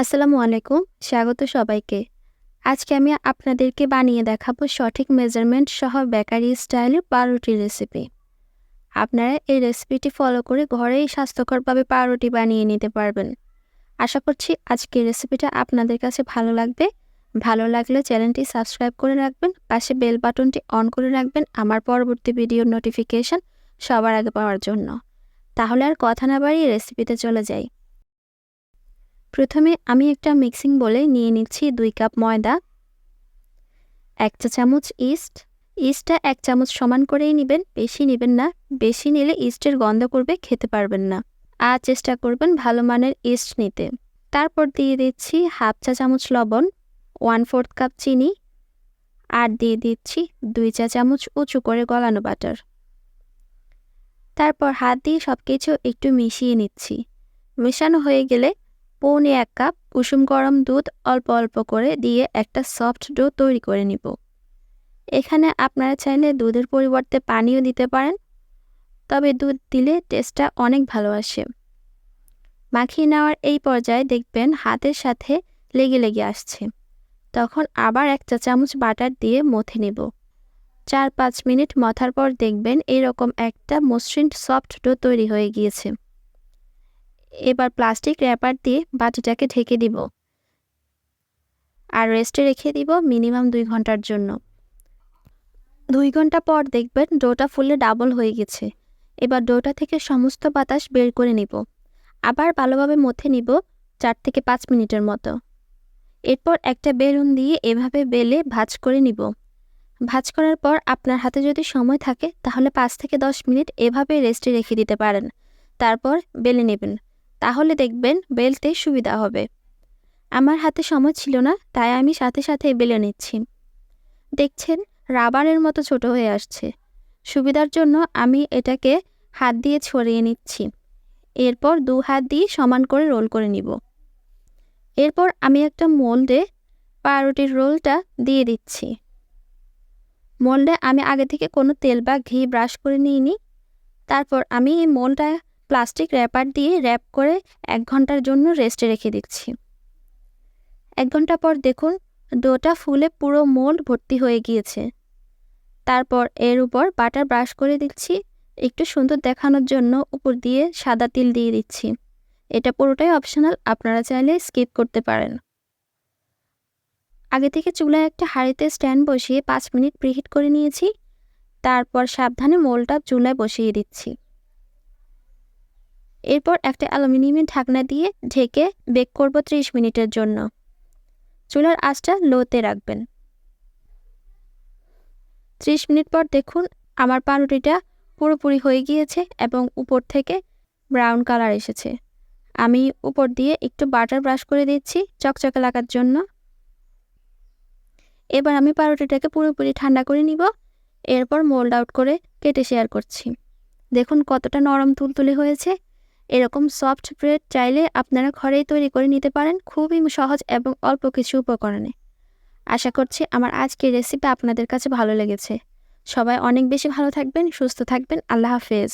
আসসালামু আলাইকুম, স্বাগত সবাইকে। আজকে আমি আপনাদেরকে বানিয়ে দেখাবো সঠিক মেজারমেন্ট সহ বেকারি স্টাইলের পাউরুটি রেসিপি। আপনারা এই রেসিপিটি ফলো করে ঘরেই স্বাস্থ্যকরভাবে পাউরুটি বানিয়ে নিতে পারবেন। আশা করছি আজকের রেসিপিটা আপনাদের কাছে ভালো লাগবে। ভালো লাগলে চ্যানেলটি সাবস্ক্রাইব করে রাখবেন, পাশে বেল বাটনটি অন করে রাখবেন আমার পরবর্তী ভিডিওর নোটিফিকেশন সবার আগে পাওয়ার জন্য। তাহলে আর কথা না বাড়িয়ে রেসিপিতে চলে যাই। প্রথমে আমি একটা মিক্সিং বোলে নিয়ে নিচ্ছি 2 কাপ ময়দা, 1 চা চামচ ইস্টটা 1 চামচ সমান করেই নেবেন, বেশি নেবেন না। বেশি নিলে ইস্টের গন্ধ করবে, খেতে পারবেন না। আর চেষ্টা করবেন ভালো মানের ইস্ট নিতে। তারপর দিয়ে দিচ্ছি 1/2 চা চামচ লবণ, 1/4 কাপ চিনি, আর দিয়ে দিচ্ছি 2 চা চামচ উঁচু করে গলানো বাটার। তারপর হাত দিয়ে সবকিছু একটু মিশিয়ে নিচ্ছি। মেশানো হয়ে গেলে 1/4 কাপ কুসুম গরম দুধ অল্প অল্প করে দিয়ে একটা সফট ডো তৈরি করে নিব। এখানে আপনারা চাইলে দুধের পরিবর্তে পানিও দিতে পারেন, তবে দুধ দিলে টেস্টটা অনেক ভালো আসে। মাখিয়ে নেওয়ার এই পর্যায়ে দেখবেন হাতের সাথে লেগে লেগে আসছে, তখন আবার 1 চা চামচ বাটার দিয়ে মথে নেব। 4-5 মিনিট মথার পর দেখবেন এরকম একটা মসৃণ সফট ডো তৈরি হয়ে গিয়েছে। এবার প্লাস্টিক র্যাপার দিয়ে বাটিটাকে ঢেকে দিব আর রেস্টে রেখে দিব মিনিমাম 2 ঘন্টার জন্য। 2 ঘন্টা পর দেখবেন ডোটা ফুলে ডাবল হয়ে গেছে। এবার ডোটা থেকে সমস্ত বাতাস বের করে নিব। আবার ভালোভাবে মথে নিব 4 থেকে 5 মিনিটের মতো। এরপর একটা বেলুন দিয়ে এভাবে বেলে ভাঁজ করে নিব। ভাঁজ করার পর আপনার হাতে যদি সময় থাকে তাহলে 5 থেকে 10 মিনিট এভাবে রেস্টে রেখে দিতে পারেন। তারপর বেলে নেবেন, তাহলে দেখবেন বেলতে সুবিধা হবে। আমার হাতে সময় ছিল না, তাই আমি সাথে সাথে বেলে নিচ্ছি। দেখছেন রাবারের মতো ছোট হয়ে আসছে। সুবিধার জন্য আমি এটাকে হাত দিয়ে ছড়িয়ে নিচ্ছি। এরপর 2 হাত দিয়ে সমান করে রোল করে নিব। এরপর আমি একটা মোল্ডে পাউরুটির রোলটা দিয়ে দিচ্ছি। মোল্ডে আমি আগে থেকে কোনো তেল বা ঘি ব্রাশ করে নিইনি। তারপর আমি এই মোল্ডটা প্লাস্টিক র্যাপার দিয়ে র্যাপ করে 1 ঘন্টার জন্য রেস্টে রেখে দিচ্ছি। 1 ঘন্টা পর দেখুন ডোটা ফুলে পুরো মোল্ড ভর্তি হয়ে গিয়েছে। তারপর এর উপর বাটার ব্রাশ করে দিচ্ছি। একটু সুন্দর দেখানোর জন্য উপর দিয়ে সাদা তিল দিয়ে দিচ্ছি। এটা পুরোটাই অপশনাল, আপনারা চাইলে স্কিপ করতে পারেন। আগে থেকে চুলায় একটা হাঁড়িতে স্ট্যান্ড বসিয়ে 5 মিনিট প্রিহিট করে নিয়েছি। তারপর সাবধানে মোল্ডটা চুলায় বসিয়ে দিচ্ছি। এরপর একটা অ্যালুমিনিয়ামের ঢাকনা দিয়ে ঢেকে বেক করব 30 মিনিটের জন্য। চুলার আঁচটা লোতে রাখবেন। 30 মিনিট পর দেখুন আমার পাউরুটিটা পুরোপুরি হয়ে গিয়েছে এবং উপর থেকে ব্রাউন কালার এসেছে। আমি উপর দিয়ে একটু বাটার ব্রাশ করে দিচ্ছি চকচকে লাগার জন্য। এবার আমি পাউরুটিটাকে পুরোপুরি ঠান্ডা করে নিব। এরপর মোল্ড আউট করে কেটে শেয়ার করছি। দেখুন কতটা নরম তুলতুলে হয়েছে। এরকম সফট ব্রেড চাইলে আপনারা ঘরেই তৈরি করে নিতে পারেন, খুবই সহজ এবং অল্প কিছু উপকরণে। আশা করছি আমার আজকের রেসিপি আপনাদের কাছে ভালো লেগেছে। সবাই অনেক বেশি ভালো থাকবেন, সুস্থ থাকবেন। আল্লাহ হাফেজ।